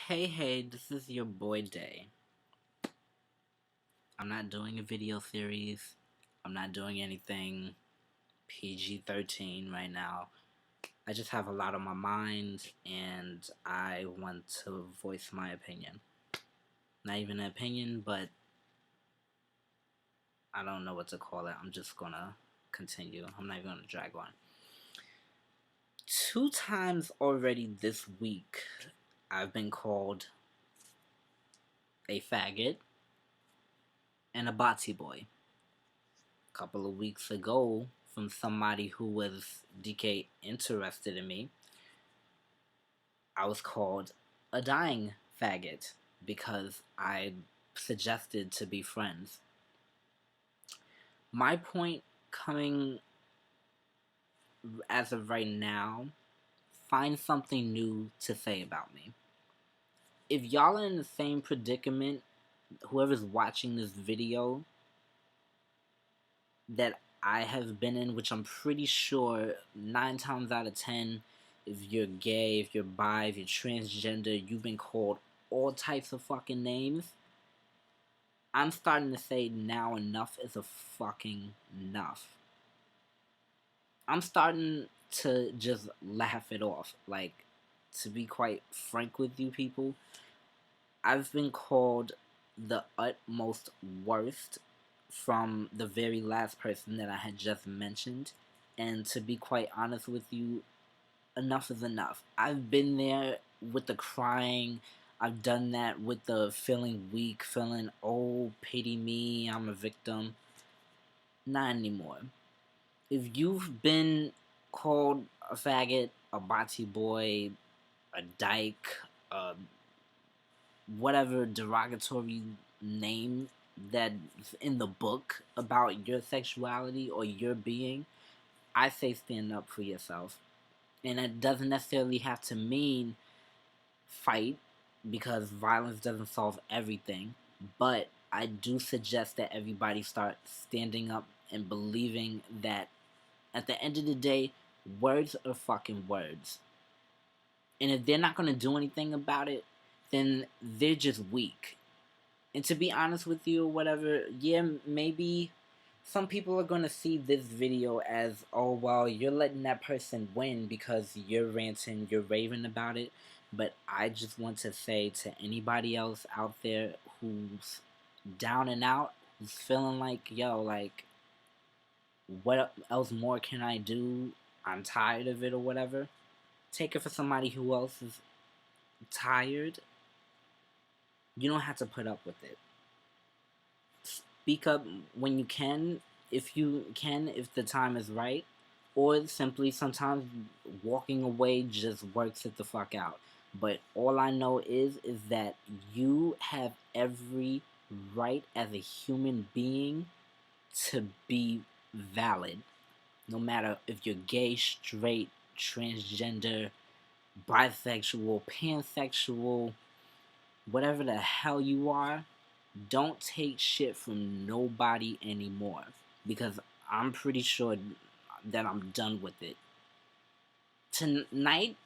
Hey, this is your boy Day. I'm not doing a video series. I'm not doing anything PG-13 right now. I just have a lot on my mind and I want to voice my opinion. Not even an opinion, but I don't know what to call it. I'm just gonna continue. I'm not even gonna drag on. 2 times already this week, I've been called a faggot and a botsy boy. Couple of weeks ago from somebody who was DK interested in me, I was called a dying faggot because I suggested to be friends. My point coming as of right now, find something new to say about me. If y'all are in the same predicament, whoever's watching this video, that I have been in, which I'm pretty sure 9 times out of 10, if you're gay, if you're bi, if you're transgender, you've been called all types of fucking names. I'm starting to say now enough is a fucking enough. I'm starting to just laugh it off. Like, to be quite frank with you people, I've been called the utmost worst from the very last person that I had just mentioned. And to be quite honest with you, enough is enough. I've been there with the crying. I've done that with the feeling weak, feeling, oh, pity me, I'm a victim. Not anymore. If you've been called a faggot, a bocce boy, a dyke, whatever derogatory name that's in the book about your sexuality or your being, I say stand up for yourself. And it doesn't necessarily have to mean fight, because violence doesn't solve everything. But I do suggest that everybody start standing up and believing that at the end of the day, words are fucking words. And if they're not going to do anything about it, then they're just weak. And to be honest with you or whatever, yeah, maybe some people are going to see this video as, oh, well, you're letting that person win because you're ranting, you're raving about it. But I just want to say to anybody else out there who's down and out, who's feeling like, yo, like, what else more can I do? I'm tired of it or whatever. Take it for somebody who else is tired. You don't have to put up with it. Speak up when you can, if the time is right, or simply sometimes walking away just works it the fuck out. But all I know is that you have every right as a human being to be valid. No matter if you're gay, straight, transgender, bisexual, pansexual, whatever the hell you are, don't take shit from nobody anymore. Because I'm pretty sure that I'm done with it. Tonight,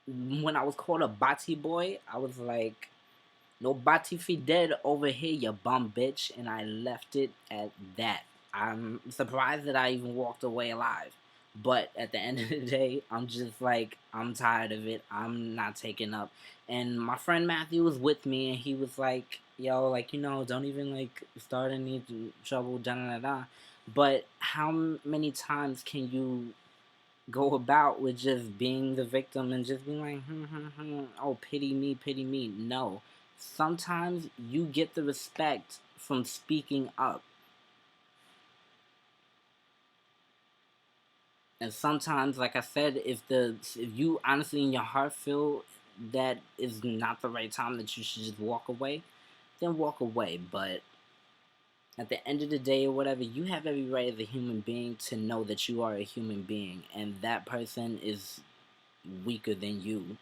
when I was called a bati boy, I was like, no bati fi dead over here, you bum bitch. And I left it at that. I'm surprised that I even walked away alive. But at the end of the day, I'm just like, I'm tired of it. I'm not taking up. And my friend Matthew was with me, and he was like, yo, like, don't even, like, start any trouble, da da da da. But how many times can you go about with just being the victim and just being like, oh, pity me, pity me? No. Sometimes you get the respect from speaking up. And sometimes, like I said, if you honestly in your heart feel that is not the right time, that you should just walk away, then walk away. But at the end of the day or whatever, you have every right as a human being to know that you are a human being, and that person is weaker than you.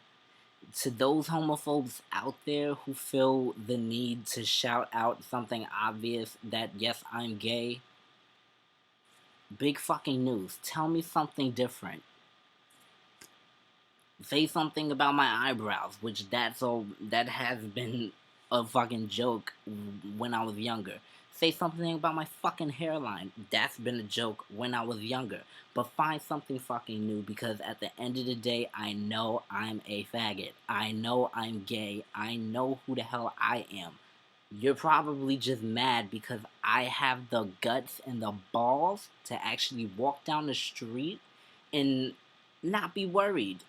To those homophobes out there who feel the need to shout out something obvious, that yes, I'm gay, big fucking news. Tell me something different. Say something about my eyebrows, which that has been a fucking joke when I was younger. Say something about my fucking hairline. That's been a joke when I was younger. But find something fucking new, because at the end of the day, I know I'm a faggot. I know I'm gay. I know who the hell I am. You're probably just mad because I have the guts and the balls to actually walk down the street and not be worried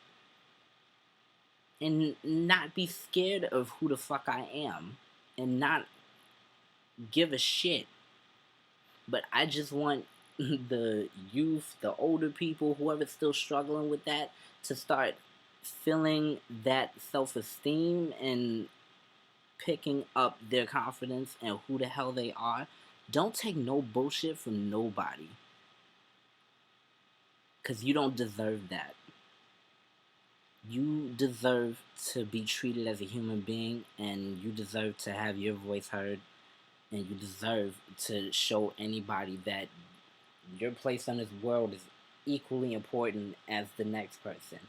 and not be scared of who the fuck I am and not give a shit. But I just want the youth, the older people, whoever's still struggling with that, to start feeling that self esteem and picking up their confidence and who the hell they are. Don't take no bullshit from nobody, because you don't deserve that. You deserve to be treated as a human being, and you deserve to have your voice heard, and you deserve to show anybody that your place in this world is equally important as the next person.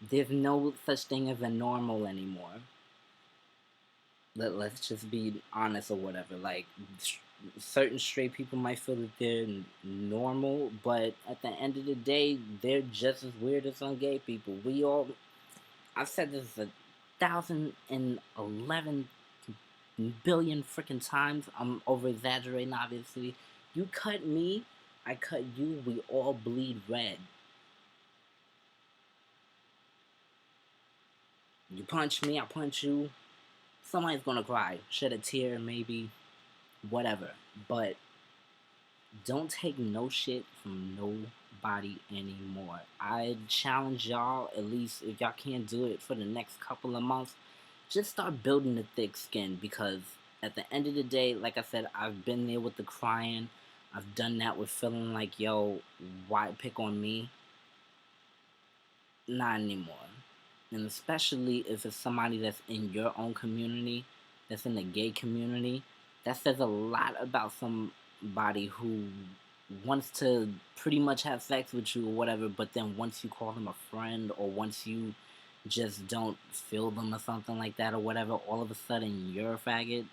There's no such thing as a normal anymore. Let's just be honest or whatever. Like, certain straight people might feel that they're normal, but at the end of the day, they're just as weird as some gay people. I've said this 1,011 billion freaking times. I'm over exaggerating, obviously. You cut me, I cut you, we all bleed red. You punch me, I punch you. Somebody's gonna cry, shed a tear, maybe, whatever. But don't take no shit from nobody anymore. I challenge y'all, at least if y'all can't do it for the next couple of months, just start building the thick skin, because at the end of the day, like I said, I've been there with the crying. I've done that with feeling like, yo, why pick on me? Not anymore. And especially if it's somebody that's in your own community, that's in the gay community, that says a lot about somebody who wants to pretty much have sex with you or whatever, but then once you call them a friend, or once you just don't feel them or something like that or whatever, all of a sudden you're a faggot,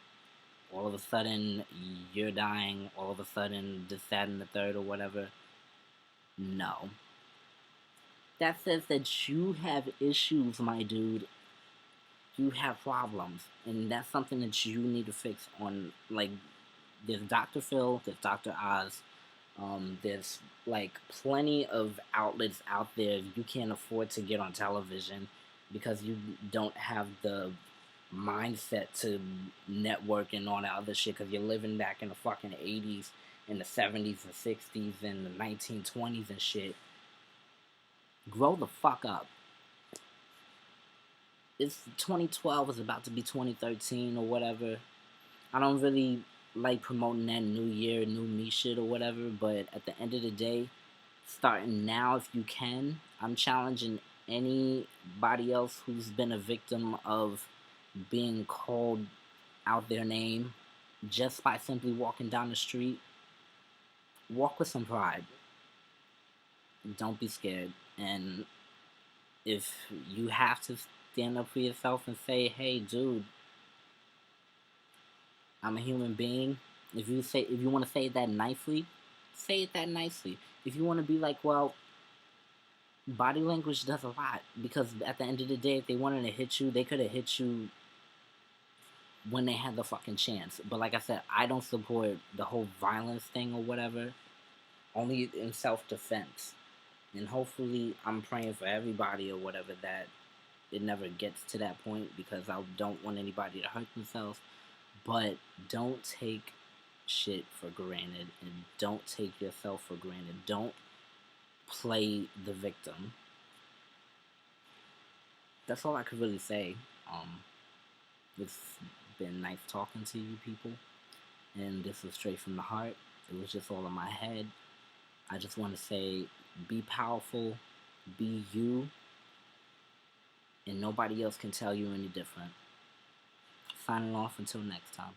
all of a sudden you're dying, all of a sudden this, that, and the third or whatever. No. That says that you have issues, my dude. You have problems, and that's something that you need to fix. On, like, there's Dr. Phil, there's Dr. Oz, there's like plenty of outlets out there. You can't afford to get on television because you don't have the mindset to network and all that other shit, because you're living back in the fucking 80s and the 70s and 60s and the 1920s and shit. Grow the fuck up. It's 2012, it's about to be 2013 or whatever. I don't really like promoting that new year, new me shit or whatever, but at the end of the day, starting now if you can, I'm challenging anybody else who's been a victim of being called out their name just by simply walking down the street. Walk with some pride. Don't be scared. And if you have to stand up for yourself and say, hey, dude, I'm a human being. If you want to say it that nicely, say it that nicely. If you want to be like, well, body language does a lot, because at the end of the day, if they wanted to hit you, they could have hit you when they had the fucking chance. But like I said, I don't support the whole violence thing or whatever. Only in self-defense. And hopefully, I'm praying for everybody or whatever that it never gets to that point, because I don't want anybody to hurt themselves. But don't take shit for granted, and don't take yourself for granted. Don't play the victim. That's all I could really say. It's been nice talking to you people, and this was straight from the heart. It was just all in my head. I just want to say, be powerful, be you, and nobody else can tell you any different. Signing off until next time.